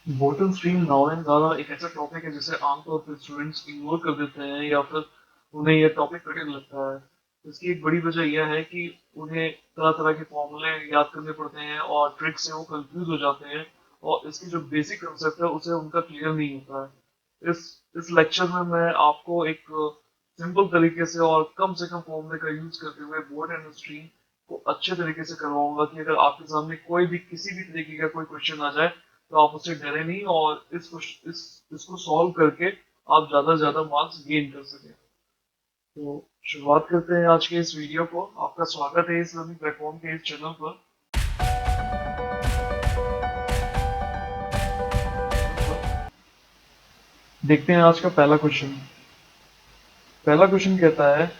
Bottom stream now and गाना एक ऐसा टॉपिक है जिसे आमतौर पर स्टूडेंट्स इग्नोर कर देते हैं या फिर उन्हें यह टॉपिक कठिन लगता है। इसकी एक बड़ी वजह यह है कि उन्हें तरह तरह के फॉर्मूले याद करने पड़ते हैं और ट्रिक से वो कंफ्यूज हो जाते हैं और इसकी जो बेसिक कंसेप्ट है उसे उनका क्लियर नहीं होता है। इस लेक्चर में मैं आपको एक सिंपल तरीके से कम फॉर्मूले का यूज करते हुए बोर्ड एंड स्ट्रीम को अच्छे तरीके से करवाऊंगा कि अगर आपके सामने कोई भी किसी भी तरीके का कोई क्वेश्चन आ जाए तो आप उससे डरे नहीं और इसको सॉल्व करके आप ज्यादा से ज्यादा मार्क्स गेन कर सकें। तो शुरुआत करते हैं आज के इस वीडियो को। आपका स्वागत है इस लर्निंग प्लेटफॉर्म के इस चैनल पर। देखते हैं आज का पहला क्वेश्चन। पहला क्वेश्चन कहता है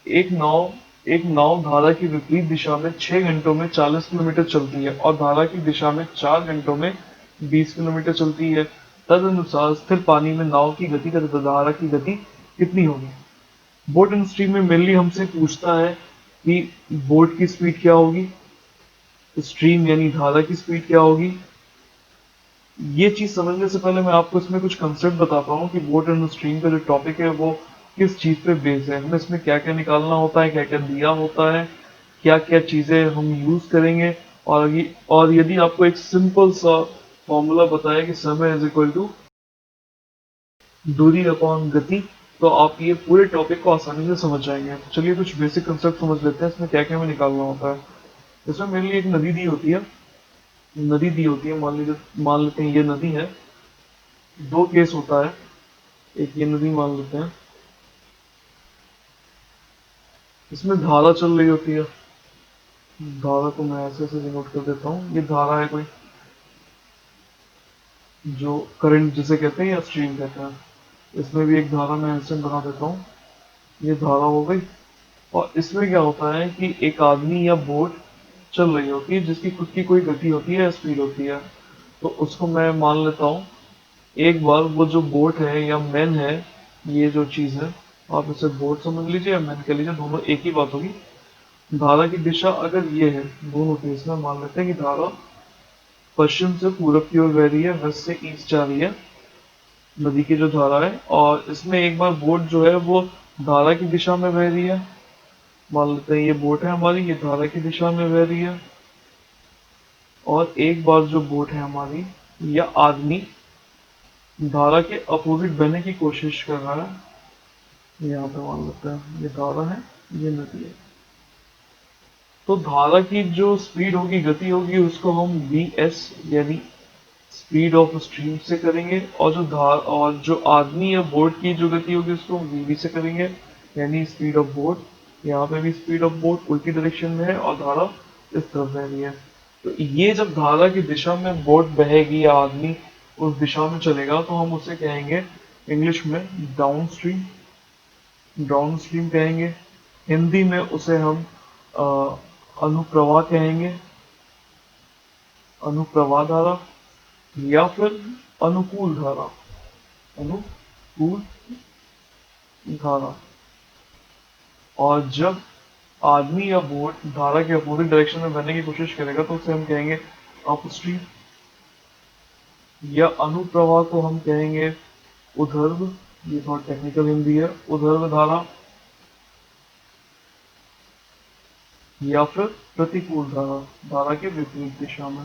एक नाव एक नाव धारा की विपरीत दिशा में 6 घंटों में 40 किलोमीटर चलती है और धारा की दिशा में 4 घंटों में 20 किलोमीटर चलती है। तदनुसार स्थिर पानी में नाव की गति तथा धारा की गति कितनी होगी। बोट एंड स्ट्रीम में मेनली हमसे पूछता है कि बोट की स्पीड क्या होगी, स्ट्रीम यानी धारा की स्पीड क्या होगी। ये चीज समझने से पहले मैं आपको इसमें कुछ कंसेप्ट बताता हूँ कि बोट एंड स्ट्रीम का जो टॉपिक है वो किस चीज पे बेस्ड है, हमें इसमें क्या क्या निकालना होता है, क्या क्या दिया होता है, क्या क्या चीजें हम यूज करेंगे। और यदि आपको एक सिंपल सा फॉर्मूला बताया कि समय इज इक्वल टू दूरी अपॉन गति, तो आप ये पूरे टॉपिक को आसानी से समझ जाएंगे। तो चलिए कुछ बेसिक कंसेप्ट समझ लेते हैं इसमें क्या क्या हमें निकालना होता है। इसमें मेनली एक नदी दी होती है, मान लेते हैं ये नदी है। दो केस होता है, एक ये नदी मान लेते हैं, इसमें धारा चल रही होती है। धारा को मैं ऐसे ऐसे नोट कर देता हूँ, ये धारा है कोई, जो करंट जिसे कहते हैं या स्ट्रीम कहते हैं। इसमें भी एक धारा मैं ऐसे बना देता हूँ, ये धारा हो गई। और इसमें क्या होता है कि एक आदमी या बोट चल रही होती है जिसकी खुद की कोई गति होती है या स्पीड होती है। तो उसको मैं मान लेता हूँ, एक बार वो जो बोट है या मैन है, ये जो चीज है, आप इसे बोट समझ लीजिए या मैन कह लीजिए, दोनों एक ही बात होगी। धारा की दिशा अगर ये है, दोनों केस में मान लेते हैं कि धारा पश्चिम से पूरब की ओर बह रही है, वेस्ट से ईस्ट जा रही है, नदी की जो धारा है। और इसमें एक बार बोट जो है वो धारा की दिशा में बह रही है, मान लेते हैं ये बोट है हमारी, ये धारा की दिशा में बह रही है। और एक बार जो बोट है हमारी या आदमी धारा के अपोजिट बहने की कोशिश कर रहा है, यहाँ पे मान लेते हैं ये धारा है, ये नदी है। तो धारा की जो स्पीड होगी, गति होगी, उसको हम वी एस यानी स्पीड ऑफ स्ट्रीम से करेंगे। और जो आदमी या बोट की जो गति होगी उसको हम वीवी से करेंगे, यानी स्पीड ऑफ बोट। यहाँ पे भी स्पीड ऑफ बोट उल्टी डायरेक्शन में है और धारा इस तरफ बह रही है। तो ये जब धारा की दिशा में बोट बहेगी या आदमी उस दिशा में चलेगा तो हम उसे कहेंगे इंग्लिश में डाउन स्ट्रीम, डाउन स्ट्रीम कहेंगे। हिंदी में उसे हम अ, अनुप्रवाह कहेंगे, अनुप्रवाह धारा, या फिर अनुकूल धारा, अनुकूल धारा। और जब आदमी या बोट धारा के अपोजिट डायरेक्शन में बहने की कोशिश करेगा तो उसे हम कहेंगे अपस्ट्रीम, या अनुप्रवाह को हम कहेंगे उधर्व, ये थोड़ा टेक्निकल हिंदी है, उधर्व धारा, या फिर प्रतिकूल धारा, धारा के विपरीत दिशा में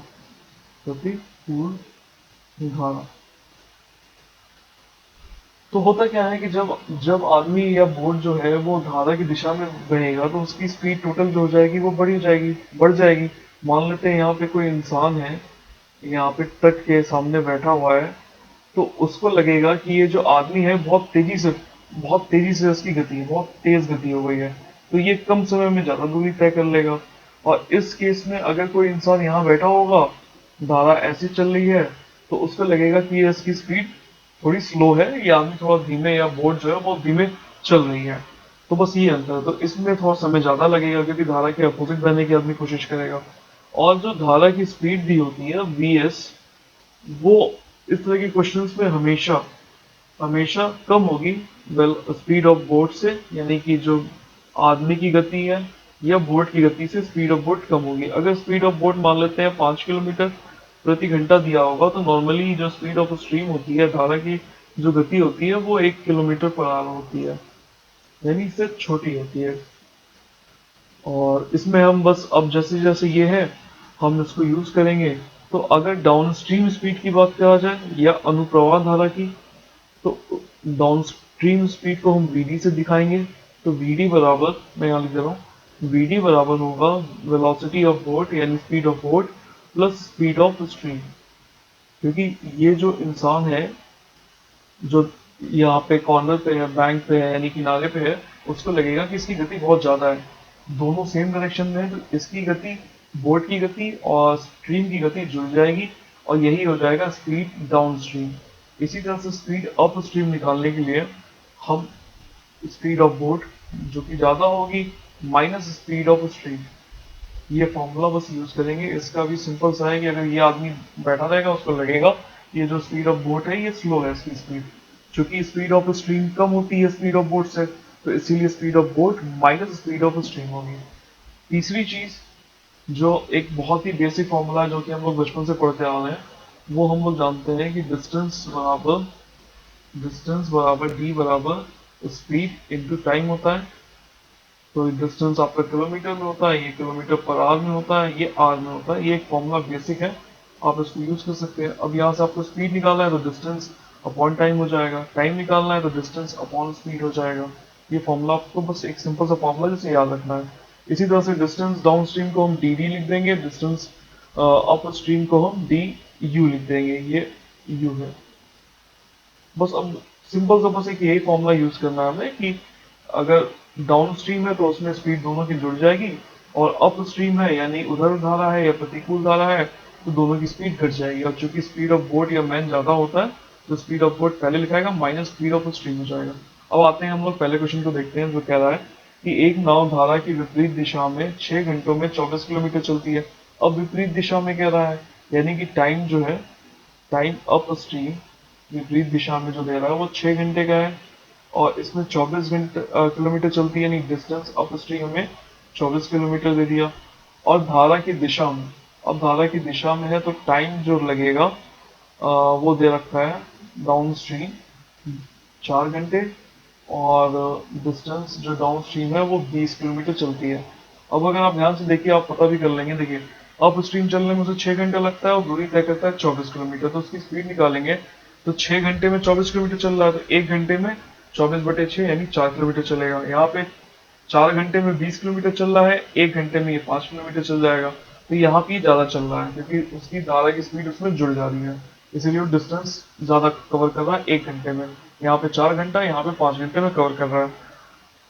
प्रतिकूल धारा। तो होता क्या है कि जब जब आदमी या बोट जो है वो धारा की दिशा में बहेगा तो उसकी स्पीड टोटल जो हो जाएगी वो बढ़ जाएगी। मान लेते हैं यहाँ पे कोई इंसान है, यहाँ पे तट के सामने बैठा हुआ है, तो उसको लगेगा कि ये जो आदमी है बहुत तेजी से उसकी गति है, बहुत तेज गति हो गई है, तो ये कम समय में ज्यादा दूरी तय कर लेगा। और इस केस में अगर कोई इंसान यहाँ बैठा होगा, धारा ऐसी चल रही है, तो उसको लगेगा कि ये इसकी स्पीड थोड़ी स्लो है, ये आदमी थोड़ा धीमे, या बोट जो है बहुत धीमे चल रही है। तो बस ये अंतर है। तो इसमें थोड़ा समय ज्यादा लगेगा क्योंकि धारा के अपोजिट बहने की आदमी कोशिश करेगा। और जो धारा की स्पीड दी होती है वी एस, वो इस तरह के क्वेश्चंस में हमेशा हमेशा कम होगी वेल स्पीड ऑफ बोट से, यानी कि जो आदमी की गति है या बोट की गति से स्पीड ऑफ बोट कम होगी। अगर स्पीड ऑफ बोट मान लेते हैं 5 किलोमीटर, प्रति घंटा दिया होगा, तो नॉर्मली जो स्पीड ऑफ स्ट्रीम होती है, धारा की जो गति होती है, वो 1 किलोमीटर पर आवर होती है, यानी इससे छोटी होती है। और इसमें हम बस अब जैसे जैसे ये है हम इसको यूज करेंगे। तो अगर डाउनस्ट्रीम स्पीड की बात करा जाए या अनुप्रवाह धारा की, तो डाउनस्ट्रीम स्पीड को हम वीडी से दिखाएंगे। तो वीडी बराबर, मैं यहाँ लिख दे रहा हूँ, वीडी बराबर होगा वेलोसिटी ऑफ बोट यानी speed of boat plus speed of stream. क्योंकि ये जो इंसान है जो यहाँ पे कॉर्नर पे है, बैंक पे है, यानी किनारे पे है, उसको लगेगा कि इसकी गति बहुत ज्यादा है। दोनों सेम डायरेक्शन में है, तो इसकी गति, बोट की गति और स्ट्रीम की गति जुड़ जाएगी, और यही हो जाएगा स्पीड डाउन स्ट्रीम। इसी तरह से स्पीड अप स्ट्रीम निकालने के लिए हम स्पीड ऑफ बोट जो कि ज्यादा होगी माइनस स्पीड ऑफ स्ट्रीम, ये फॉर्मूला बस यूज करेंगे। इसका भी सिंपल सा है कि अगर ये आदमी बैठा रहेगा उसको लगेगा ये जो स्पीड ऑफ बोट है ये स्लो है इसकी स्पीड, क्योंकि स्पीड ऑफ स्ट्रीम कम होती है स्पीड ऑफ बोट से, तो इसीलिए speed of boat minus speed of stream होगी। तीसरी चीज जो एक बहुत ही बेसिक फॉर्मूला है जो कि हम लोग बचपन से पढ़ते आ रहे हैं, वो हम लोग जानते हैं कि डिस्टेंस बराबर डी बराबर स्पीड इंटू टाइम होता है। तो डिस्टेंस आपका किलोमीटर में होता है, ये किलोमीटर पर आवर में होता है, ये आवर में होता है। ये एक फॉर्मूला बेसिक है, आप इसको यूज कर सकते हैं। अब यहाँ से आपको स्पीड निकालना है तो डिस्टेंस अपॉन टाइम हो जाएगा, टाइम निकालना है तो डिस्टेंस अपॉन स्पीड हो जाएगा। ये फॉर्मूला आपको बस एक सिंपल सा फॉर्मूला जैसे याद रखना है। इसी तरह से डिस्टेंस डाउन स्ट्रीम को हम डी डी लिख देंगे, डिस्टेंस अप स्ट्रीम को हम डी यू लिख देंगे, ये यू है। बस अब सिंपल सा बस एक यही फॉर्मूला यूज करना है हमें कि अगर डाउन स्ट्रीम है तो उसमें स्पीड दोनों की जुड़ जाएगी, और अप स्ट्रीम है यानी उधर धारा है या प्रतिकूल धारा है तो दोनों की स्पीड घट जाएगी। और चूंकि स्पीड ऑफ बोट या मैन ज्यादा होता है तो स्पीड ऑफ बोट पहले लिखाएगा माइनस स्पीड ऑफ स्ट्रीम हो जाएगा। अब आते हैं हम लोग पहले क्वेश्चन को देखते हैं जो कह रहा है कि एक नाव धारा की विपरीत दिशा में 6 घंटों में 24 किलोमीटर चलती है। अब विपरीत दिशा में कह रहा है, यानी कि टाइम जो है, टाइम अप स्ट्रीम विपरीत दिशा में जो दे रहा है वो 6 घंटे का है, और इसमें 24 किलोमीटर चलती है, यानी डिस्टेंस अप स्ट्रीम में 24 किलोमीटर दे दिया। और धारा की दिशा में, अब धारा की दिशा में है तो टाइम जो लगेगा वो दे रखा है डाउन स्ट्रीम 4 घंटे, और डिस्टेंस जो डाउन स्ट्रीम है वो 20 किलोमीटर चलती है। अब अगर आप ध्यान से देखिए आप पता भी कर लेंगे, देखिए अप स्ट्रीम चलने में उसे 6 घंटे लगता है और दूरी तय करता है 24 किलोमीटर, तो उसकी स्पीड निकालेंगे। तो 6 घंटे में 24 किलोमीटर चल रहा है तो 1 घंटे में 24/6 यानी 4 किलोमीटर चलेगा। यहाँ पे 4 घंटे में 20 किलोमीटर चल रहा है, 1 घंटे में ये 5 किलोमीटर चल जाएगा। तो यहाँ पे ज्यादा चल रहा है क्योंकि उसकी धारा की स्पीड उसमें जुड़ जा रही है, इसीलिए वो डिस्टेंस ज्यादा कवर कर रहा है 1 घंटे में। यहाँ पे 4 घंटा, यहाँ पे 5 घंटे में कवर कर रहा है।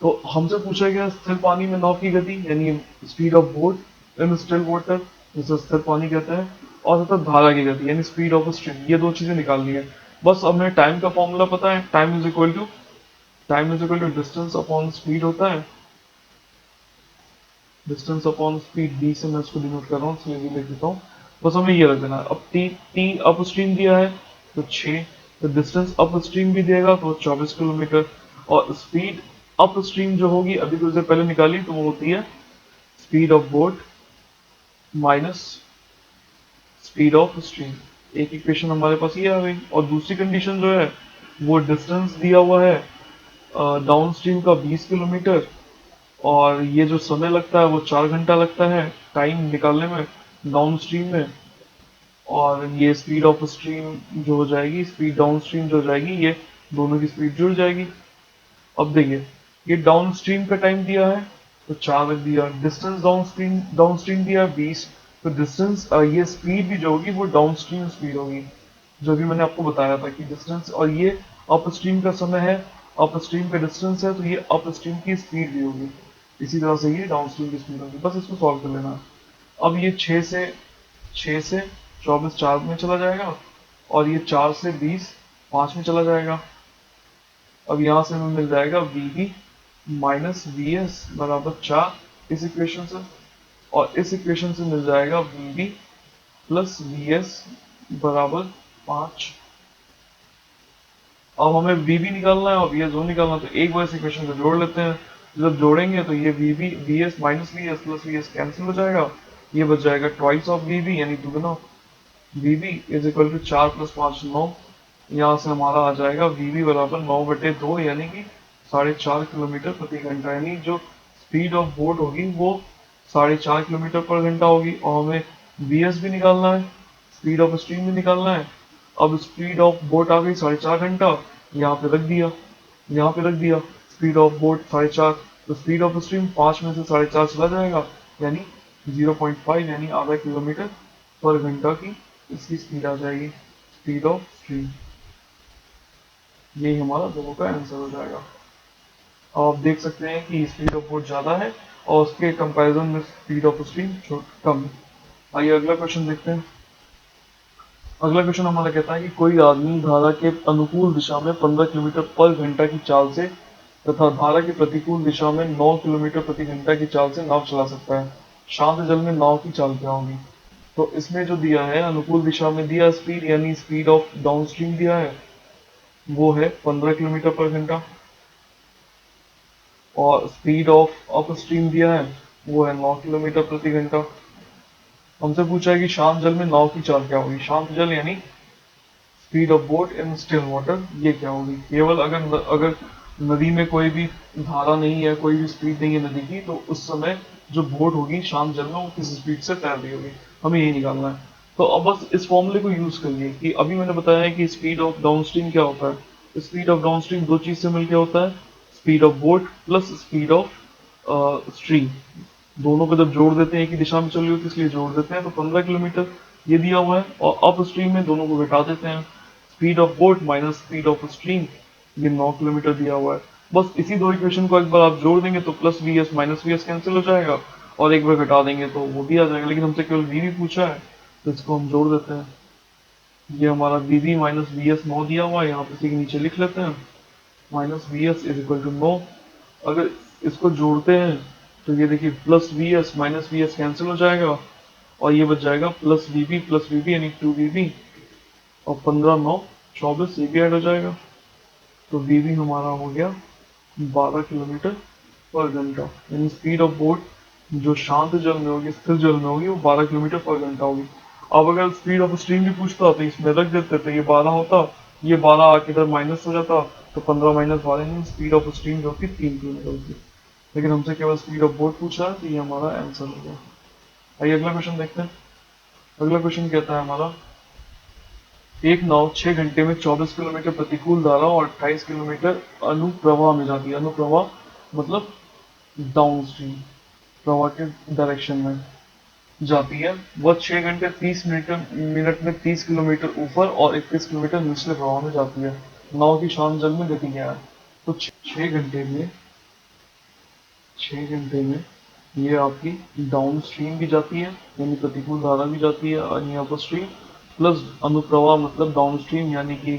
तो हमसे पूछा गया स्थिर पानी में नाव की गति यानी speed of boat in still water, जिसे स्थिर पानी कहते हैं, और तथा धारा की गति यानी स्पीड ऑफ स्ट्रीम, ये दो चीजें निकालनी है। बस अब हमें टाइम का फॉर्मूला पता है, time is equal to distance upon speed होता है, डिस्टेंस अपॉन स्पीड डी से मैं इसको डिनोट कर रहा हूँ इसलिए लिख देता हूँ। बस हमें ये रख देना है। अब टी अप स्ट्रीम दिया है तो 6, तो डिस्टेंस अप स्ट्रीम भी देगा तो 24 किलोमीटर, और स्पीड अप स्ट्रीम जो होगी अभी कुछ देर पहले निकाली तो वो होती है speed of boat minus speed of stream. एक इक्वेशन हमारे पास ये आ गई। और दूसरी कंडीशन जो है वो डिस्टेंस दिया हुआ है डाउन स्ट्रीम का 20 किलोमीटर, और ये जो समय लगता है वो 4 घंटा लगता है टाइम निकालने में डाउन स्ट्रीम में, और ये स्पीड ऑफ स्ट्रीम जो हो जाएगी, स्पीड डाउन स्ट्रीम जो हो जाएगी, ये दोनों की स्पीड जुड़ जाएगी। अब देखिए ये डाउन स्ट्रीम का टाइम दिया है तो 4 दिया, डिस्टेंस डाउन स्ट्रीम दिया है 20, तो डिस्टेंस ये स्पीड भी जो होगी वो डाउन स्ट्रीम स्पीड होगी, जो भी मैंने आपको बताया था कि डिस्टेंस, और ये अप स्ट्रीम का समय है, अप स्ट्रीम का डिस्टेंस है, तो ये अप स्ट्रीम की स्पीड भी होगी। इसी तरह से ये डाउन स्ट्रीम की स्पीड होगी। बस इसको सॉल्व कर लेना। अब ये 6 से 24 4 में चला जाएगा, और ये 4 से 20 5 में चला जाएगा। अब यहाँ से हमें मिल जाएगा v b minus v s बराबर 4 इस इक्वेशन से, और इस इक्वेशन से मिल जाएगा v b plus v s बराबर 5। अब हमें वी बी निकालना है और वी एस निकालना है, तो एक बार इस इक्वेशन को जोड़ लेते हैं। जब जोड़ेंगे तो ये v b v s minus v s plus v s cancel हो जाएगा, ये बच जाएगा ट्वाइस ऑफ वी बी यानी दुगना, वीबी इज इक्वल टू 4 + 5 9। यहाँ से हमारा आ जाएगा वीबी बराबर 9/2 यानी कि 4.5 किलोमीटर प्रति घंटा, यानी जो स्पीड ऑफ बोट होगी वो 4.5 किलोमीटर पर घंटा होगी। और हमें वीएस भी निकालना है, स्पीड ऑफ स्ट्रीम भी निकालना है। अब स्पीड ऑफ बोट आ गई 4.5 घंटा, यहाँ पे रख दिया, यहाँ पे रख दिया स्पीड ऑफ बोट 4.5, तो स्पीड ऑफ स्ट्रीम 5 में से 4.5 चला जाएगा, यानी 0.5 यानी आधा किलोमीटर पर घंटा की इसकी स्पीड आ जाएगी, स्पीड ऑफ स्ट्रीम। यही हमारा दोनों का आंसर हो जाएगा। आप देख सकते हैं कि स्पीड ऑफ बोट ज़्यादा है और उसके कंपैरिजन में स्पीड ऑफ स्ट्रीम कम है। आइए अगला क्वेश्चन देखते हैं। अगला क्वेश्चन हमारा कहता है कि कोई आदमी धारा के अनुकूल दिशा में 15 किलोमीटर पर घंटा की चाल से तथा धारा की प्रतिकूल दिशा में 9 किलोमीटर प्रति घंटा की चाल से नाव चला सकता है। शांत जल में नाव की चाल क्या होगी? तो इसमें जो दिया है अनुकूल दिशा में दिया स्पीड यानी स्पीड ऑफ डाउनस्ट्रीम दिया है वो है 15 किलोमीटर पर घंटा, और स्पीड ऑफ अपस्ट्रीम दिया है वो है 9 किलोमीटर प्रति घंटा। हमसे पूछा है कि शांत जल में नाव की चाल क्या होगी। शांत जल यानी speed of boat in still water, ये क्या होगी? केवल अगर नदी में कोई भी धारा नहीं है, कोई भी स्पीड नहीं है नदी की, तो उस समय जो बोट होगी शांत जल में वो किस स्पीड से तैर रही होगी, हमें यही निकालना है। तो अब बस इस फॉर्मूले को यूज करिए कि अभी मैंने बताया है कि स्पीड ऑफ डाउनस्ट्रीम क्या होता है। स्पीड ऑफ डाउनस्ट्रीम दो चीज से मिलकर होता है, speed of boat plus speed of stream. दोनों को जब जोड़ देते हैं एक ही दिशा में चल रही होती है इसलिए जोड़ देते हैं, तो 15 किलोमीटर ये दिया हुआ है, और अप स्ट्रीम में दोनों को घटा देते हैं, speed of boat minus speed of stream, ये 9 किलोमीटर दिया हुआ है। बस इसी दो इक्वेशन को एक बार आप जोड़ देंगे तो plus v s minus v s cancel हो जाएगा, और एक बार घटा देंगे तो वो भी आ जाएगा, लेकिन हमसे केवल वी भी पूछा है तो इसको हम जोड़ देते हैं। ये हमारा v b minus v s 9 दिया हुआ है, यहाँ पे इसी के नीचे लिख लेते हैं, minus v s is equal to 9। अगर इसको जोड़ते हैं तो ये देखिए plus v s minus v s cancel हो जाएगा, और ये बच जाएगा प्लस वी बी यानी 2 वी बी, और 15 9 24 ये भी ऐड हो जाएगा, तो वी बी हमारा हो गया 12 किलोमीटर पर घंटा, यानी स्पीड ऑफ बोट जो शांत जल में होगी, स्थिर जल में होगी, वो 12 किलोमीटर पर घंटा होगी। अब अगर स्पीड ऑफ स्ट्रीम भी पूछता तो इसमें रख देते, तो ये 12 होता, ये 12 आके इधर माइनस हो जाता, तो 15 - 12 यानी स्पीड ऑफ स्ट्रीम जो कि 3 किलोमीटर होती। लेकिन हमसे केवल स्पीड ऑफ बोट पूछा है, तो ये हमारा आंसर हो गया। आइए अगला क्वेश्चन देखते हैं। अगला क्वेश्चन कहता है हमारा, एक नाव 6 घंटे में 24 किलोमीटर प्रतिकूल धारा और 28 किलोमीटर अनुप्रवाह में जाती है। अनुप्रवाह मतलब डाउन स्ट्रीम, प्रवाह के डायरेक्शन में जाती है। वह 6 घंटे 30 मिनट में 30 किलोमीटर ऊपर और 31 किलोमीटर निचले प्रवाह में जाती है। नाव की शांत जल में गति क्या है? तो 6 घंटे में ये आपकी डाउन स्ट्रीम भी जाती है, यानी प्रतिकूल धारा भी जाती है, और यहाँ पर स्ट्रीम प्लस अनुप्रवाह मतलब डाउन स्ट्रीम, यानी कि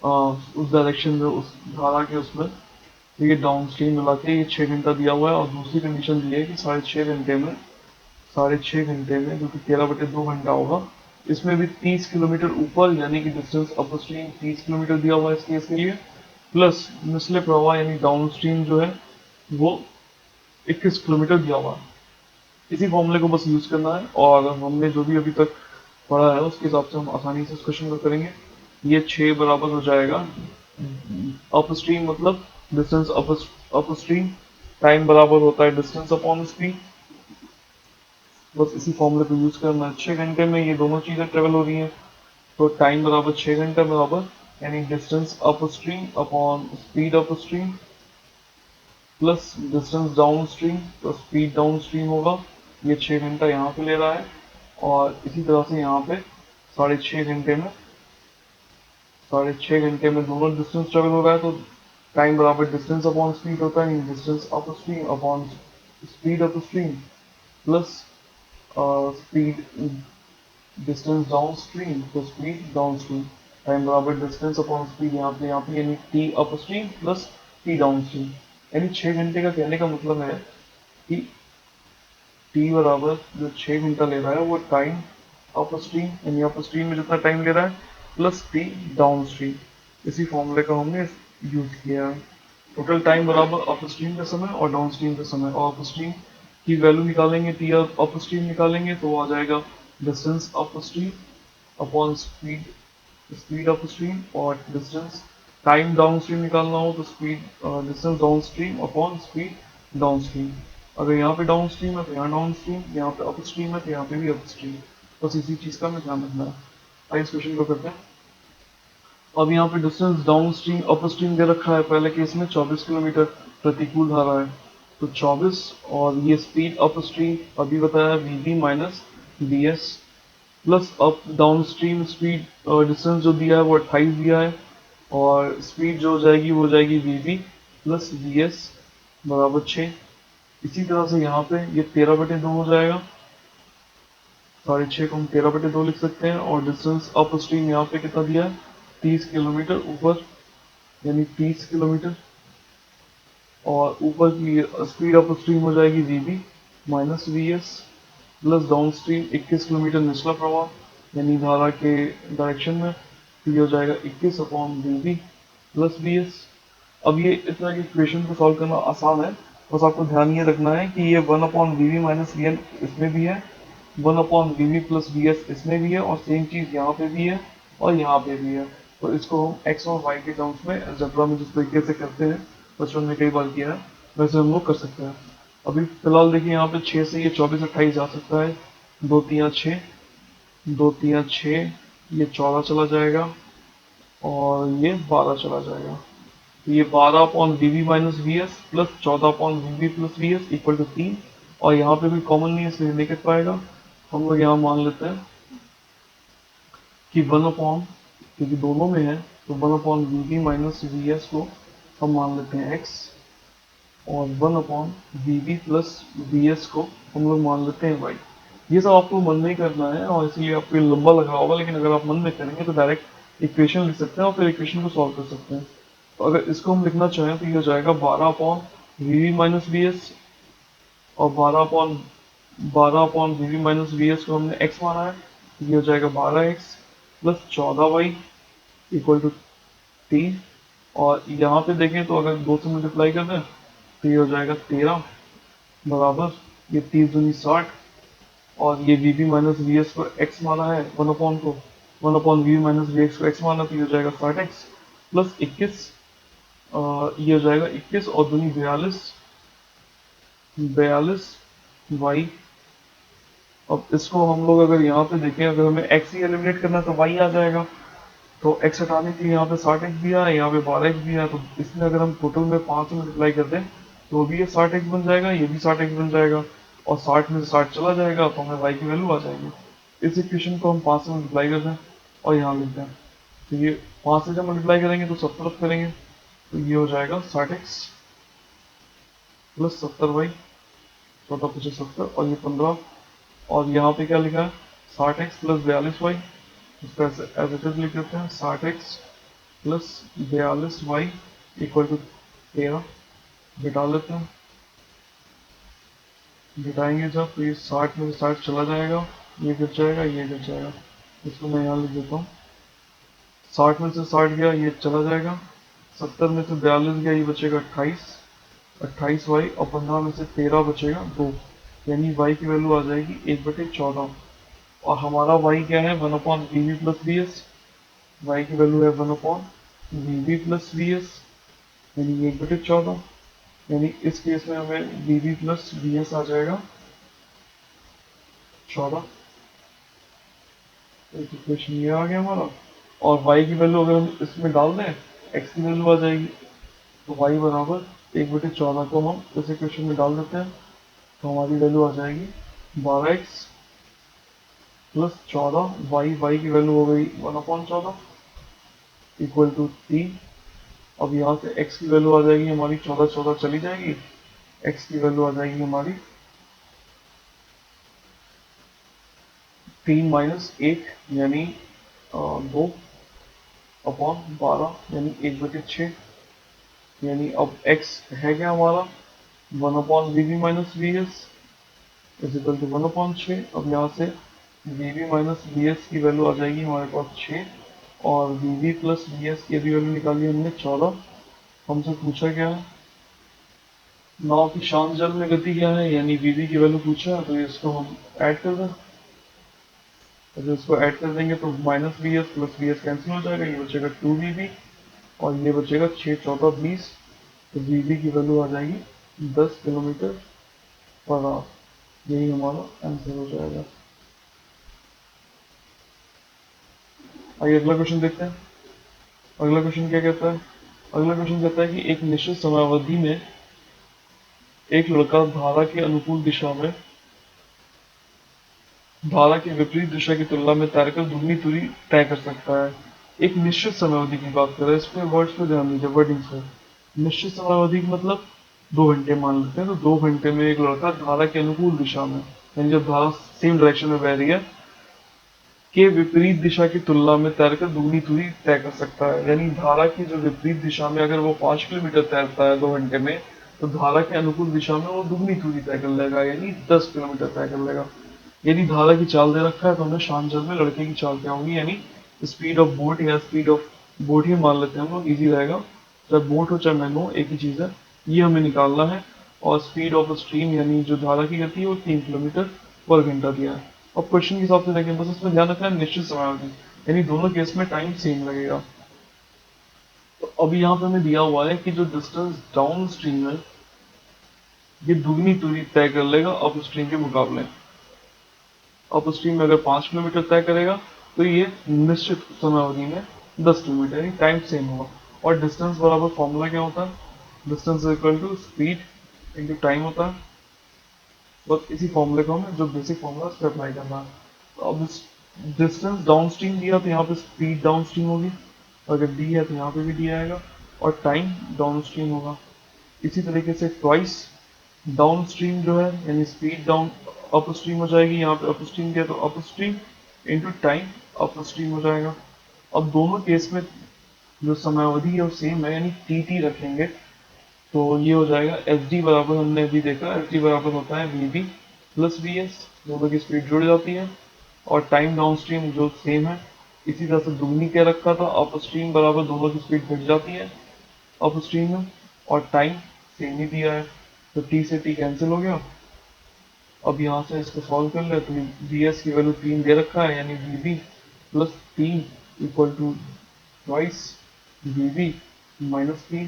उस डायरेक्शन में उस धारा के उसमें, तो ये डाउन स्ट्रीम मिला के ये 6 घंटा दिया हुआ है। और दूसरी कंडीशन दी है कि 6.5 घंटे में जो कि 13/2 घंटा होगा, इसमें भी 30 किलोमीटर ऊपर यानी कि डिस्टेंस अपर स्ट्रीम 30 किलोमीटर दिया हुआ है इस केस के लिए, प्लस निचले प्रवाह यानी डाउन स्ट्रीम जो है वो 21 किलोमीटर दिया हुआ है। इसी फॉर्मूले को बस यूज करना है, और हमने जो भी अभी तक पढ़ा है उसके हिसाब से हम आसानी से इस क्वेश्चन को करेंगे। ये 6 बराबर हो जाएगा अप स्ट्रीम मतलब डिस्टेंस अप स्ट्रीम, टाइम बराबर होता है डिस्टेंस अपॉन स्पीड। बस इसी फॉर्मूले को यूज करना है। 6 घंटे में ये दोनों चीजें ट्रेवल हो रही हैं, तो टाइम बराबर 6 घंटे बराबर यानी distance up stream upon speed up stream plus distance down stream, तो स्पीड डाउन स्ट्रीम होगा। ये 6 घंटा यहाँ पे ले रहा है, और इसी तरह से यहाँ पे 6.5 घंटे में 6.5 घंटे में दोनों डिस्टेंस ट्रेवल हो रहा है, तो टाइम बराबर डिस्टेंस अपॉन स्पीड होता है, distance up stream upon speed up stream plus speed distance down stream, तो स्पीड डाउन स्ट्रीम, टाइम बराबर डिस्टेंस अपॉन स्पीड यहाँ पे यानी T up stream plus T down stream. यानी 6 घंटे का कहने का मतलब है कि टी बराबर जो 6 घंटा ले रहा है वो टाइम अप स्ट्रीम यानी अप स्ट्रीम में जितना टाइम ले रहा है प्लस टी डाउन स्ट्रीम, इसी फॉर्मूले का हमने यूज किया है। टोटल टाइम बराबर अप स्ट्रीम का समय और डाउन स्ट्रीम का समय, और अप स्ट्रीम की वैल्यू निकालेंगे, टी अप स्ट्रीम निकालेंगे तो वो आ जाएगा distance up stream upon speed, speed up stream, और डिस्टेंस टाइम डाउन स्ट्रीम निकालना हो तो speed distance down stream upon speed down stream. अगर यहाँ पे डाउन स्ट्रीम है तो यहाँ डाउन स्ट्रीम, यहाँ पे अप स्ट्रीम है तो यहाँ पे भी अप स्ट्रीम। बस इसी चीज का हमें ध्यान रखना है। आइए इस क्वेश्चन को करते हैं। अब यहाँ पे distance downstream upstream दे रखा है, पहले केस में 24 किलोमीटर प्रतिकूल धारा है, तो 24, और ये स्पीड अप स्ट्रीम अभी बताया v b minus b s, plus up downstream speed distance जो दिया है वो 28 दिया है, और स्पीड जो हो जाएगी वो जाएगी वीबी प्लस वी एस बराबर 6। इसी तरह से यहाँ पे ये 13/2 हो जाएगा, 6.5 को हम 13/2 लिख सकते हैं, और डिस्टेंस अप स्ट्रीम यहाँ पे कितना दिया है 30 किलोमीटर ऊपर, यानी 30 किलोमीटर, और ऊपर की स्पीड अप स्ट्रीम हो जाएगी VB minus v s, plus down stream 21 kilometre निचला प्रवाह यानी धारा के डायरेक्शन में, तो ये हो जाएगा 21 अपॉन वीबी प्लस वी एस। अब ये इस तरह के इक्वेशन को सॉल्व करना आसान है, बस आपको ध्यान ये रखना है कि ये 1 upon v v minus v n इसमें भी है, 1 upon v v plus v s इसमें भी है, और सेम चीज़ यहाँ पे भी है और यहाँ पे भी है। तो इसको हम एक्स और वाई के टर्म्स में अलजेब्रा में जिस तरीके से करते हैं, बचपन में कई बार किया है, वैसे हम लोग कर सकते हैं। अभी फिलहाल देखिए यहाँ पे 6 से ये 24 28 जा सकता है, 2 3 6, 2 3 6, ये 14 चला जाएगा, और ये 12 चला जाएगा। तो ये 12 upon v v minus v s plus 14 upon v v plus v s equal to 3, और यहाँ पे भी कॉमन नहीं है इसलिए नहीं कर पाएगा। हम लोग यहाँ मान लेते हैं कि 1 अपॉन, क्योंकि दोनों में है तो 1 upon v v minus v s को हम मान लेते हैं एक्स, और 1 upon v v plus v s को हम लोग मान लेते हैं वाई। ये सब आपको मन में ही करना है, और इसलिए आपको लंबा लग रहा होगा, लेकिन अगर आप मन में करेंगे तो डायरेक्ट इक्वेशन लिख सकते हैं और फिर इक्वेशन को सॉल्व कर सकते हैं। तो अगर इसको हम लिखना चाहें तो ये हो जाएगा 12 upon v v minus v s, और 12 upon v v minus v s को हमने एक्स माना है, तो ये हो जाएगा 12x plus 14y equal to 3, और यहाँ पे देखें तो अगर 2 से मल्टीप्लाई कर दें तो ये हो जाएगा 13 बराबर, ये 30 दूनी 60, और ये v b minus v s को एक्स माना है, 1 अपॉन को 1 upon v minus v x को एक्स माना, तो ये हो जाएगा 60x प्लस 21, ये हो जाएगा 21 और दूनी 42, 42y। अब इसको हम लोग अगर यहाँ पे देखें, अगर हमें x ही एलिमिनेट करना है तो y आ जाएगा, तो x हटाने के लिए यहाँ पे 60x दिया है, यहाँ पे 12x दिया है, तो इसमें अगर हम टोटल में 5 से मल्टीप्लाई कर दें तो भी ये 60x बन जाएगा, ये भी 60x बन जाएगा, और 60 में से 60 चला जाएगा तो हमें y की वैल्यू आ जाएगी। इस इक्वेशन को हम 5 से मल्टीप्लाई कर दें और यहाँ लिख दें, तो ये 5 से जब मल्टीप्लाई करेंगे तो 70 करेंगे, तो ये हो जाएगा 60x प्लस 70y, 14 25 70, और ये 15, और यहाँ पे क्या लिखा है 60x प्लस 42y, इसको ऐसे एज इट इज लिख देते हैं 60x plus 42y equal to 13, घटा लेते हैं, घटाएंगे जब तो ये 60 में से 60 चला जाएगा, ये गिर जाएगा, ये गिर जाएगा, इसको मैं यहाँ लिख देता हूँ, 60 में से 60 गया ये चला जाएगा, 70 में से 42 गया ये बचेगा 28, 28y, और 15 में से 13 बचेगा 2, यानी y की वैल्यू आ जाएगी 1/14, और हमारा y क्या है 1 upon v v plus v s, y की वैल्यू है 1 upon v v plus v s, यानी 1/14, यानी इस केस में हमें v v plus v s आ जाएगा 14। एक इक्वेशन ये आ गया हमारा, और y की वैल्यू अगर हम इसमें डाल दें x की वैल्यू आ जाएगी, तो y बराबर 1/14 को हम इस इक्वेशन में डाल देते हैं, तो हमारी वैल्यू आ जाएगी 12x प्लस 14, y की वैल्यू हो गई 1/14 इक्वल टू 3। अब यहाँ से x की वैल्यू आ जाएगी हमारी 14 14 चली जाएगी, x की वैल्यू आ जाएगी हमारी 3 माइनस 1 यानी 2 अपॉन 12 यानी 1/6, यानी अब x है क्या हमारा 1 upon v v minus v s is equal to 1/6। अब यहाँ से v v minus v s की वैल्यू आ जाएगी हमारे पास 6, और v v plus v s की भी वैल्यू निकाली हमने 14। हमसे पूछा क्या है नाव की शांत जल में गति क्या है, यानी वीवी की वैल्यू पूछा है, तो इसको हम ऐड कर दें, जब इसको ऐड कर देंगे तो minus v s plus v s cancel हो जाएगा, ये बचेगा 2 वी बी और ये बचेगा 6 × 14 = 20। तो वी बी की वैल्यू आ जाएगी 10 km/h। यही हमारा आंसर हो जाएगा। आइए अगला क्वेश्चन देखते हैं। अगला क्वेश्चन क्या कहता है? अगला क्वेश्चन कहता है कि एक निश्चित समयावधि में एक लड़का धारा के विपरीत दिशा की तुलना में तैरकर दुगनी दूरी तय कर सकता है। एक निश्चित समयावधि की बात कर रहे हैं, इसमें वर्ड्स पे ध्यान दीजिए, वर्डिंग्स पे। निश्चित समयावधि का मतलब 2 घंटे मान लेते हैं, तो 2 घंटे में एक लड़का धारा के अनुकूल दिशा में, यानी जब धारा सेम डायरेक्शन में बह रही है, के विपरीत दिशा की तुलना में तैरकर दुगनी दूरी तय कर सकता है। यानी धारा की जो विपरीत दिशा में अगर वो 5 किलोमीटर तैरता है 2 घंटे में, तो धारा के अनुकूल दिशा में वो दुगनी दूरी तय कर लेगा, यानी 10 किलोमीटर तय कर लेगा। यदि धारा की चाल दे रखा है तो हमें शांत जल में लड़के की चाल क्या होगी, यानी स्पीड ऑफ बोट या स्पीड ऑफ बोट ही मान लेते हैं हम लोग, इजी रहेगा। चाहे बोट हो चाहे मैनो, एक ही चीज है, ये हमें निकालना है। और स्पीड ऑफ स्ट्रीम यानी जो धारा की गति है वो 3 किलोमीटर पर घंटा दिया है। अब क्वेश्चन के हिसाब से देखें, बस इसमें ध्यान रखना है निश्चित समयावधि, यानी दोनों केस में टाइम सेम लगेगा। तो अभी यहाँ पे हमें दिया हुआ है कि जो डिस्टेंस डाउन स्ट्रीम है ये दुगनी दूरी तय कर लेगा अप स्ट्रीम के मुकाबले। अप स्ट्रीम में अगर 5 किलोमीटर तय करेगा तो ये निश्चित समयावधि में 10 किलोमीटर, यानी टाइम सेम होगा। और डिस्टेंस बराबर फॉर्मूला क्या होता है? Distance equal to speed into time होता है। बस इसी फॉर्मूले को हमें जो बेसिक फॉर्मूला उस पर अप्लाई करना है। तो अब इस डिस्टेंस डाउन स्ट्रीम दिया तो यहाँ पे स्पीड डाउन स्ट्रीम होगी, अगर डी है तो यहाँ पे भी डी आएगा, और टाइम डाउन स्ट्रीम होगा। इसी तरीके से ट्वाइस डाउन स्ट्रीम जो है, यानी स्पीड डाउन अप स्ट्रीम हो जाएगी, यहाँ पे अप स्ट्रीम दिया तो up stream into time up stream हो जाएगा। अब दोनों केस में जो समयावधि है वो सेम है, यानी टी टी रखेंगे तो ये हो जाएगा एच डी बराबर, हमने अभी देखा एच डी बराबर होता है v b plus v s, दोनों की स्पीड जुड़ जाती है। और टाइम डाउन स्ट्रीम जो सेम है, इसी तरह से दुगनी क्या रखा था, अप स्ट्रीम बराबर दोनों की स्पीड घट जाती है अप स्ट्रीम में, और टाइम सेम ही दिया है, तो टी से टी कैंसिल हो गया। अब यहाँ से इसको सॉल्व कर ले तो वी एस की वैल्यू 3 दे रखा है, यानी v b plus 3 equal to twice v b minus 3।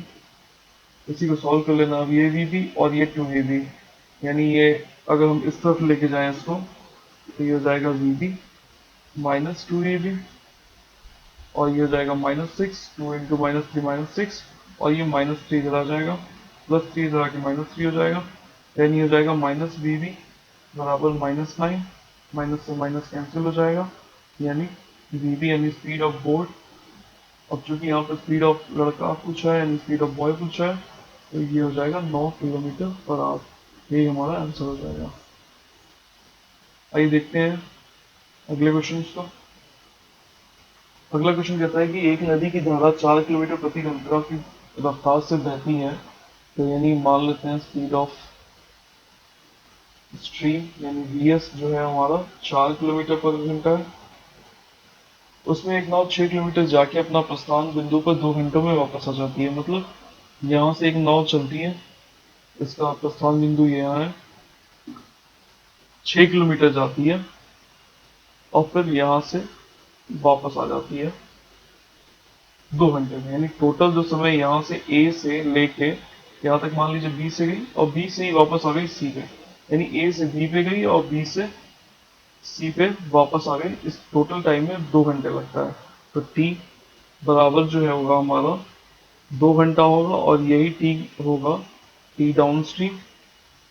इसी को सॉल्व कर लेना, अब ये वी बी और ये 2 वी बी, यानी ये अगर हम इस तरफ लेके जाएं इसको तो ये हो जाएगा v b minus 2 v b, और ये हो जाएगा -6, 2 इंटू -3 -6, और ये -3 इधर आ जाएगा, +3 इधर आके -3 हो जाएगा, यानी हो जाएगा माइनस वी बी बराबर -9, माइनस से माइनस कैंसिल हो जाएगा, यानी वी बी यानी स्पीड ऑफ बोट। अब चूंकि यहाँ पर स्पीड ऑफ लड़का पूछा है यानी स्पीड ऑफ बॉय पूछा है, तो ये हो जाएगा 9 किलोमीटर पर आवर। यही हमारा आंसर हो जाएगा। आइए देखते हैं अगले क्वेश्चन को। अगला क्वेश्चन कहता है कि एक नदी की धारा 4 किलोमीटर प्रति घंटा की रफ्तार से बहती है, तो यानी मान लेते हैं स्पीड ऑफ स्ट्रीम यानी वी एस जो है हमारा 4 किलोमीटर पर घंटा है। उसमें एक नाव 6 किलोमीटर जाके अपना प्रस्थान बिंदु पर 2 घंटों में वापस आ जाती है। मतलब यहाँ से एक नाव चलती है, इसका प्रस्थान बिंदु यहाँ है, 6 किलोमीटर जाती है और फिर यहाँ से वापस आ जाती है 2 घंटे में। यानी टोटल जो समय यहाँ से ए से लेके यहाँ तक मान लीजिए बी से गई और बी से ही वापस आ गई सी पे, यानी ए से बी पे गई और बी से सी पे वापस आ गई। इस टोटल टाइम में 2 घंटे लगता है। तो टी बराबर जो है होगा हमारा 2 घंटा होगा, और यही टी होगा टी डाउन स्ट्रीम,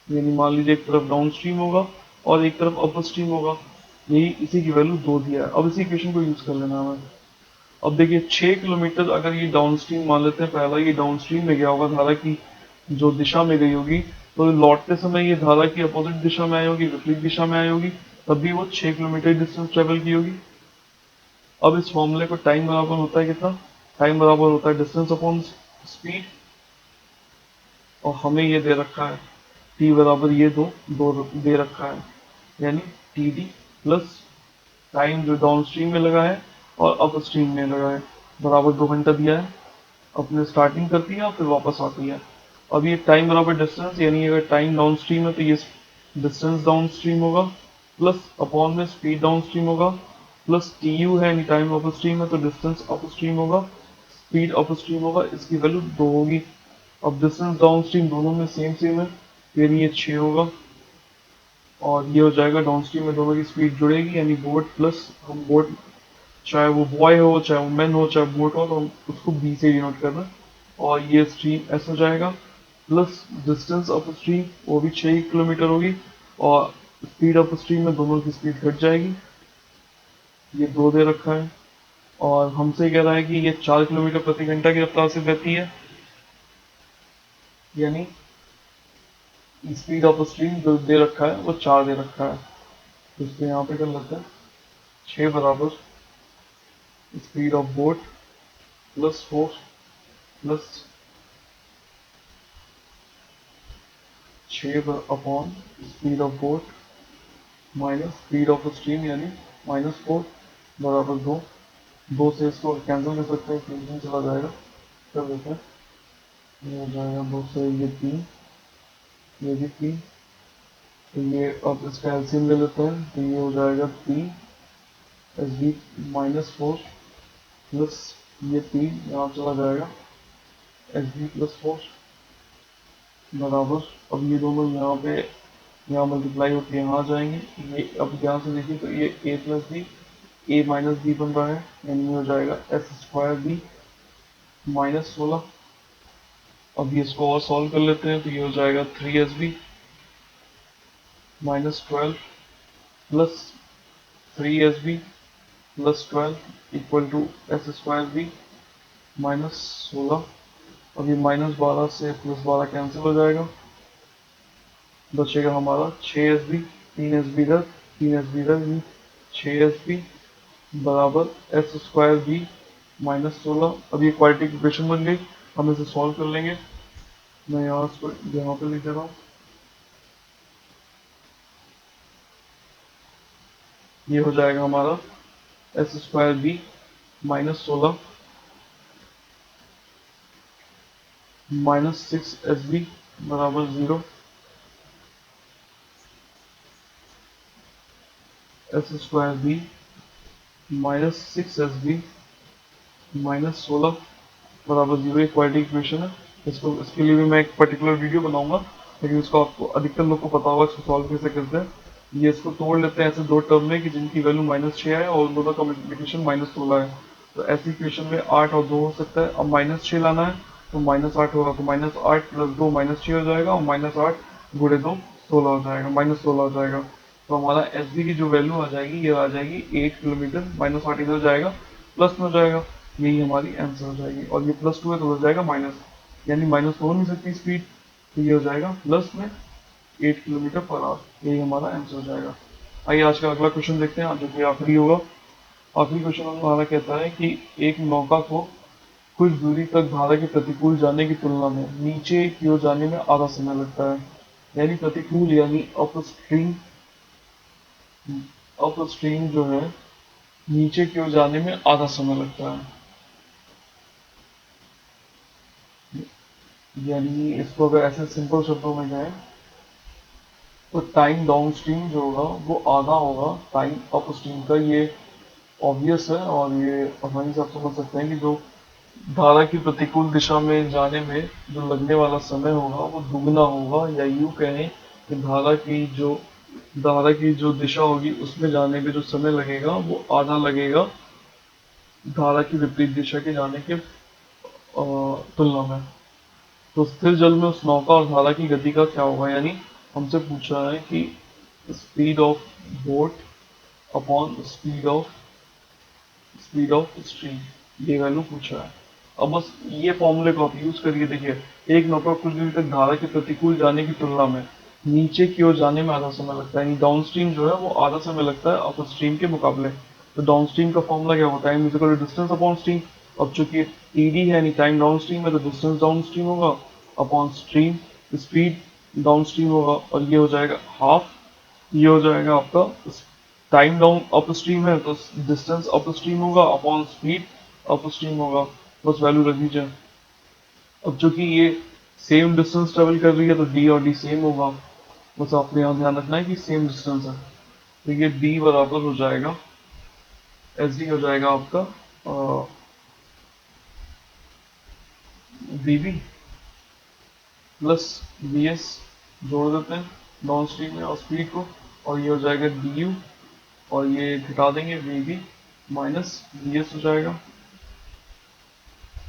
यानी मान लीजिए एक तरफ डाउन स्ट्रीम होगा और एक तरफ अपर स्ट्रीम होगा। यही इसी की वैल्यू 2 दिया है। अब इसी इक्वेशन को यूज कर लेना हमें। अब देखिए 6 किलोमीटर अगर ये डाउन स्ट्रीम मान लेते हैं, पहला ये डाउन स्ट्रीम में गया होगा, धारा की जो दिशा में गई होगी, तो लौटते समय ये धारा की अपोजिट दिशा में आई होगी, विपरीत दिशा में आई होगी, तब भी वो 6 किलोमीटर डिस्टेंस ट्रेवल की होगी। अब इस फॉर्मूले को टाइम बराबर होता है कितना, टाइम बराबर होता है डिस्टेंस अपॉन स्पीड, और हमें ये दे रखा है टी बराबर ये दो दे रखा है, यानी टी डी प्लस टाइम जो डाउन स्ट्रीम में लगा है और अप स्ट्रीम में लगा है, बराबर 2 घंटा दिया है। अपने स्टार्टिंग करती है और फिर वापस आती है। अब ये टाइम बराबर डिस्टेंस, यानी अगर टाइम डाउन स्ट्रीम है तो ये डिस्टेंस डाउन स्ट्रीम होगा, प्लस अपॉन में स्पीड डाउन स्ट्रीम होगा, प्लस टी यू है यानी टाइम ऑफ स्ट्रीम है तो डिस्टेंस ऑफ स्ट्रीम होगा, स्पीड ऑफ स्ट्रीम होगा, इसकी वैल्यू 2 होगी। अब डिस्टेंस डाउन स्ट्रीम दोनों में सेम सेम है यानी ये 6 होगा, और ये हो जाएगा डाउन स्ट्रीम में दोनों की स्पीड जुड़ेगी यानी बोट प्लस, हम बोट चाहे वो बॉय हो चाहे वो मैन हो चाहे बोट हो तो हम उसको बी से डिनोट कर रहे हैं, और ये स्ट्रीम ऐसा हो जाएगा, प्लस डिस्टेंस ऑफ स्ट्रीम वो भी 6 किलोमीटर होगी, और स्पीड ऑफ स्ट्रीम में दोनों की स्पीड घट जाएगी, ये 2 दे रखा है, और हमसे कह रहा है कि ये 4 किलोमीटर प्रति घंटा की रफ्तार से बहती है, यानी स्पीड ऑफ स्ट्रीम जो दे रखा है वो 4 दे रखा है, तो इसको यहाँ पे कर लेते हैं 6 बराबर speed of boat plus 4 plus 6 upon speed of boat minus speed of stream यानी -4 बराबर 2। 2 से इसको कैंसिल कर सकते हैं, कैंसिल चला जाएगा, कर देते हैं, ये हो जाएगा 2 से ये 3, ये भी 3, तो ये अब इसका एलसीएम ले लेते हैं, तो ये हो जाएगा 3 एस बी -4 प्लस ये 3 यहाँ चला जाएगा एस बी प्लस 4 बराबर, अब ये दोनों यहाँ मल्टीप्लाई होकर यहाँ आ जाएंगे, ये अब यहाँ से देखिए तो ये ए प्लस बी ए माइनस बी बन रहा है यानी हो जाएगा एस स्क्वायर बी -16। अब ये इसको और सॉल्व कर लेते हैं तो ये हो जाएगा 3 SB -12 plus 3 SB plus 12 equal to s square b -16। अब ये -12 से +12 कैंसिल हो जाएगा, बचेगा हमारा 6 SB, 3 SB इधर 3 SB इधर, 6 SB बराबर एस स्क्वायर बी -16। अब ये क्वाड्रेटिक इक्वेशन बन गई, हम इसे सॉल्व कर लेंगे, मैं यहाँ पे लिख दे रहा हूँ, ये हो जाएगा हमारा एस स्क्वायर बी -16 -6 SB बराबर 0, एस स्क्वायर बी -6 SB -16 बराबर 0 एक क्वाड्रेटिक इक्वेशन है। इसके लिए भी मैं एक पर्टिकुलर वीडियो बनाऊंगा, लेकिन इसको आपको अधिकतर लोग को पता होगा इसको सॉल्व कैसे करते हैं। ये इसको तोड़ लेते हैं ऐसे दो टर्म में कि जिनकी वैल्यू -6 है और दोनों का मल्टीप्लिकेशन -16 है, तो ऐसी इक्वेशन में 8 और 2 हो सकता है। अब -6 लाना है तो -8 होगा, तो -8 + 2 -6 हो जाएगा, और -8 × 2 16 हो जाएगा, -16 हो जाएगा। तो हमारा एस बी की जो वैल्यू आ जाएगी ये आ जाएगी 8 किलोमीटर, -8 इधर जाएगा प्लस में हो जाएगा, यही हमारी आंसर हो जाएगी, और ये +2 है तो हो जाएगा माइनस, यानी माइनस हो नहीं सकती स्पीड, तो ये हो जाएगा प्लस में 8 किलोमीटर/आवर, यही हमारा आंसर हो जाएगा। आइए आज का अगला क्वेश्चन देखते हैं जो कि आखिरी होगा। आखिरी क्वेश्चन हमारा कहता है कि एक नौका को कुछ दूरी तक धारा के प्रतिकूल जाने की तुलना में नीचे की ओर जाने में आधा समय लगता है, यानी प्रतिकूल यानी अपस्ट्रीम जो है नीचे की ओर जाने में आधा समय लगता है, यानी इसको अगर ऐसे सिंपल शब्दों में कहें तो टाइम डाउन स्ट्रीम जो होगा वो आधा होगा टाइम अप स्ट्रीम का, ये ऑब्वियस है, और ये आसानी से आप समझ सकते हैं कि जो धारा की प्रतिकूल दिशा में जाने में जो लगने वाला समय होगा वो दुगना होगा, या यूं कहें कि धारा की जो दिशा होगी उसमें जाने में जो समय लगेगा वो आधा लगेगा धारा की विपरीत दिशा के जाने के तुलना में। तो स्थिर जल में उस नौका और धारा की गति का क्या होगा, यानी हमसे पूछा है कि speed of boat upon speed of stream, ये वैल्यू पूछा है। अब बस ये फॉर्मूले को आप यूज करिए, देखिए एक नौका कुछ दूरी तक धारा के प्रतिकूल जाने की तुलना में नीचे की ओर जाने में आधा समय लगता है, यानी डाउन स्ट्रीम जो है वो आधा समय लगता है अप स्ट्रीम के मुकाबले। तो डाउन स्ट्रीम का फॉर्मूला क्या होता है, equal to distance upon stream. अब चूंकि टीडी है यानी टाइम डाउन स्ट्रीम है तो डिस्टेंस डाउन स्ट्रीम होगा upon stream, speed down stream होगा, और ये हो जाएगा हाफ, ये हो जाएगा आपका टाइम डाउन अप स्ट्रीम है तो डिस्टेंस अप स्ट्रीम होगा अपॉन स्पीड अप स्ट्रीम होगा, बस वैल्यू रख दीजिए। अब चूंकि ये सेम डिस्टेंस ट्रेवल कर रही है तो डी और डी सेम होगा, बस आपको यहाँ ध्यान रखना है कि सेम डिस्टेंस है, तो ये डी बराबर हो जाएगा एस डी हो जाएगा आपका v b plus v s, जोड़ देते हैं डाउन स्ट्रीम में और स्पीड को, और ये हो जाएगा डी यू, और ये घटा देंगे v b minus v s हो जाएगा,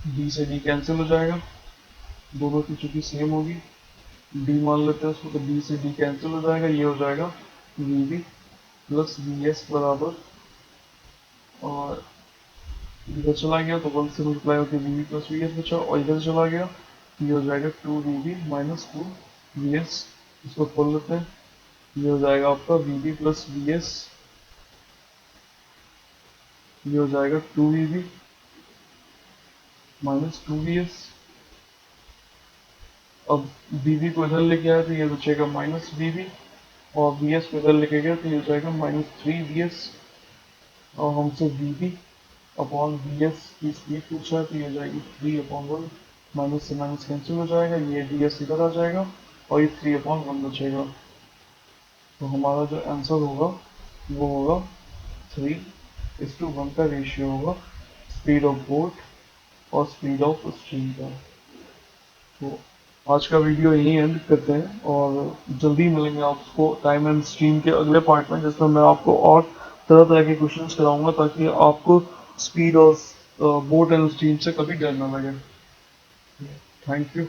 डी से डी कैंसिल हो जाएगा, दोनों की चूंकि सेम होगी, डी मान लेते हैं उसको, तो डी से डी कैंसिल हो जाएगा, ये हो जाएगा v b plus v s बराबर, और इधर चला गया तो 1 से मल्टीप्लाई होकर v b plus v s बचा, और इधर चला गया ये हो जाएगा 2 v b minus 2 v s, इसको खोल लेते हैं, ये हो जाएगा आपका v b plus v s, ये हो जाएगा 2 v b minus 2 v s. अब वी बी को इधर लेके आया तो ये बचेगा माइनस वी बी, और वी एस को इधर लेके गया तो ये हो जाएगा -3 वी एस, और हमसे v b upon v s की स्पीड पूछा है तो ये हो जाएगी 3/1, माइनस से माइनस कैंसिल हो जाएगा, ये डी एस इधर आ जाएगा, और ये 3/1 बचेगा। तो हमारा जो आंसर होगा वो होगा 3:1 का रेशियो होगा स्पीड ऑफ बोट और स्पीड ऑफ स्ट्रीम का। तो आज का वीडियो यहीं एंड करते हैं, और जल्दी मिलेंगे आपको टाइम एंड स्ट्रीम के अगले पार्ट में, जिसमें मैं आपको और तरह तरह के क्वेश्चंस कराऊंगा ताकि आपको स्पीड और बोट एंड स्ट्रीम से कभी डर ना लगे। Thank you.